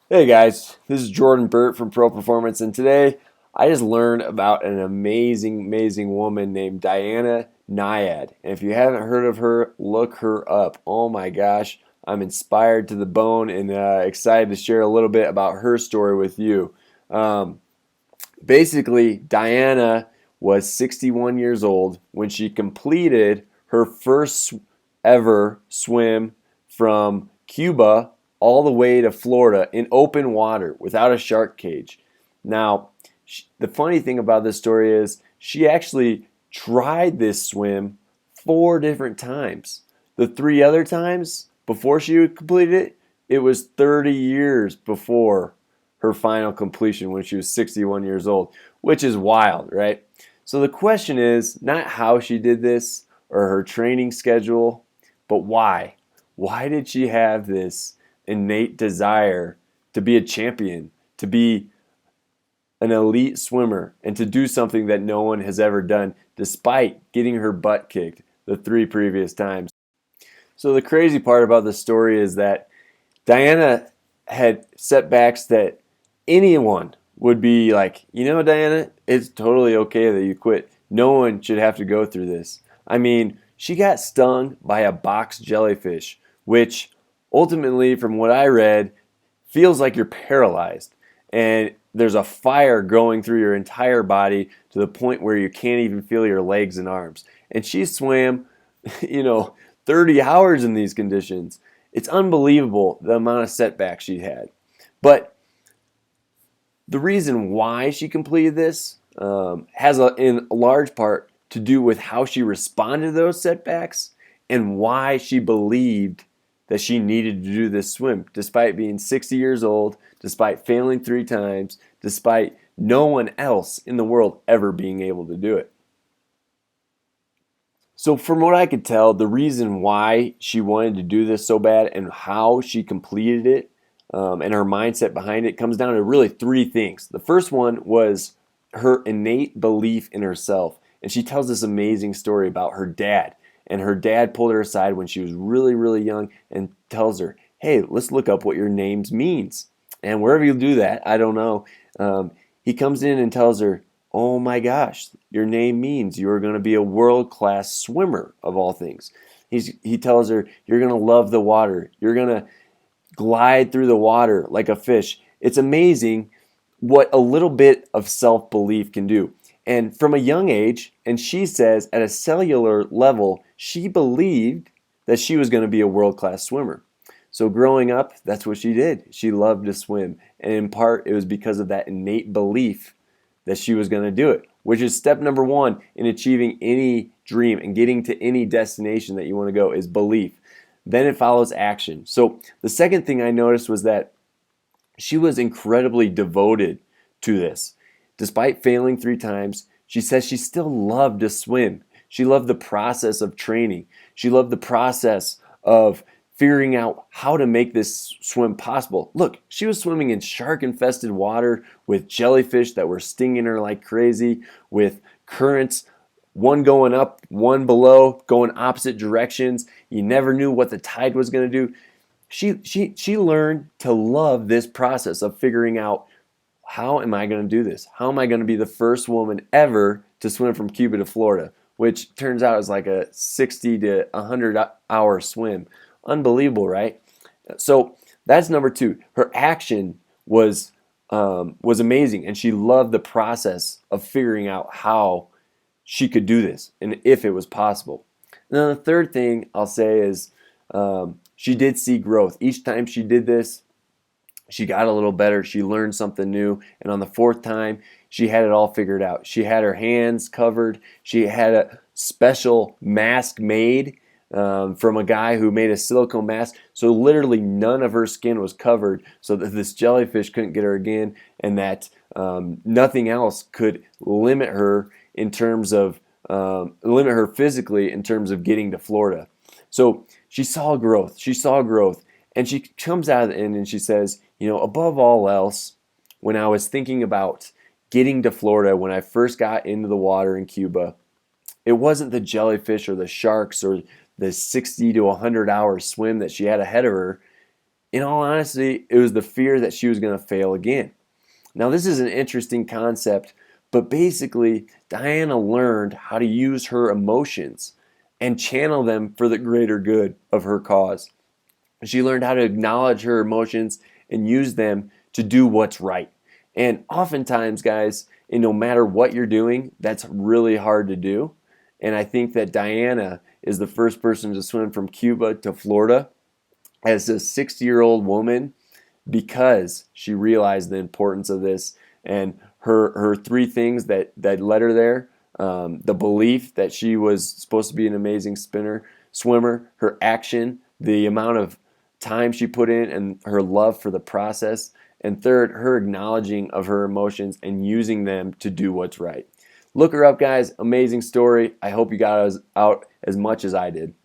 Hey guys, this is Jordan Burt from Pro Performance, and today I just learned about an amazing woman named Diana Nyad. And if you haven't heard of her, look her up. Oh my gosh, I'm inspired to the bone and excited to share a little bit about her story with you. Um, Basically, Diana was 61 years old when she completed her first ever swim from Cuba all the way to Florida in open water without a shark cage. Now, the funny thing about this story is she actually tried this swim 4 different times. The 3 other times before she completed it, it was 30 years before her final completion when she was 61 years old, which is wild, right? So the question is not how she did this or her training schedule, but why? Why did she have this innate desire to be a champion, to be an elite swimmer, and to do something that no one has ever done, despite getting her butt kicked the 3 previous times? So the crazy part about the story is that Diana had setbacks that anyone would be like, Diana, it's totally okay that you quit. No one should have to go through this. I mean, she got stung by a box jellyfish, which ultimately, from what I read, feels like you're paralyzed. And there's a fire going through your entire body to the point where you can't even feel your legs and arms. And she swam, you know, 30 hours in these conditions. It's unbelievable the amount of setbacks she had. But the reason why she completed this has in a large part to do with how she responded to those setbacks and why she believed that she needed to do this swim, despite being 60 years old, despite failing 3 times, despite no one else in the world ever being able to do it. So, from what I could tell, the reason why she wanted to do this so bad and how she completed it and her mindset behind it comes down to really 3 things. The first one was her innate belief in herself. And she tells this amazing story about her dad. And her dad pulled her aside when she was really young and tells her, hey, let's look up what your names means. And wherever you do that, I don't know, he comes in and tells her, oh my gosh, your name means you are going to be a world-class swimmer, of all things. He tells her, you're going to love the water. You're going to glide through the water like a fish. It's amazing what a little bit of self-belief can do. And from a young age, and she says at a cellular level, she believed that she was going to be a world-class swimmer. So growing up, that's what she did. She loved to swim. And in part, it was because of that innate belief that she was going to do it, which is step number 1 in achieving any dream and getting to any destination that you want to go is belief. Then it follows action. So the second thing I noticed was that she was incredibly devoted to this. Despite failing 3 times, she says she still loved to swim. She loved the process of training. She loved the process of figuring out how to make this swim possible. Look, she was swimming in shark-infested water with jellyfish that were stinging her like crazy, with currents, one going up, one below, going opposite directions. You never knew what the tide was going to do. She learned to love this process of figuring out, how am I going to do this? How am I going to be the first woman ever to swim from Cuba to Florida, which turns out is like a 60 to 100-hour swim. Unbelievable, right? So that's number 2. Her action was amazing, and she loved the process of figuring out how she could do this and if it was possible. And then the third thing I'll say is she did see growth. Each time she did this, she got a little better. She learned something new. And on the 4th time, she had it all figured out. She had her hands covered. She had a special mask made from a guy who made a silicone mask. So literally none of her skin was covered so that this jellyfish couldn't get her again, and that nothing else could limit her in terms of limit her physically in terms of getting to Florida. So she saw growth. She saw growth. And she comes out of the end and she says, above all else, when I was thinking about getting to Florida, when I first got into the water in Cuba, it wasn't the jellyfish or the sharks or the 60 to 100-hour swim that she had ahead of her. In all honesty, it was the fear that she was going to fail again. Now, this is an interesting concept, but basically, Diana learned how to use her emotions and channel them for the greater good of her cause. She learned how to acknowledge her emotions and use them to do what's right. And oftentimes, guys, no matter what you're doing, that's really hard to do. And I think that Diana is the first person to swim from Cuba to Florida as a 60-year-old woman because she realized the importance of this. And her three things that led her there, the belief that she was supposed to be an amazing swimmer, her action, the amount of time she put in, and her love for the process, and third, her acknowledging of her emotions and using them to do what's right. Look her up, guys. Amazing story. I hope you got out as much as I did.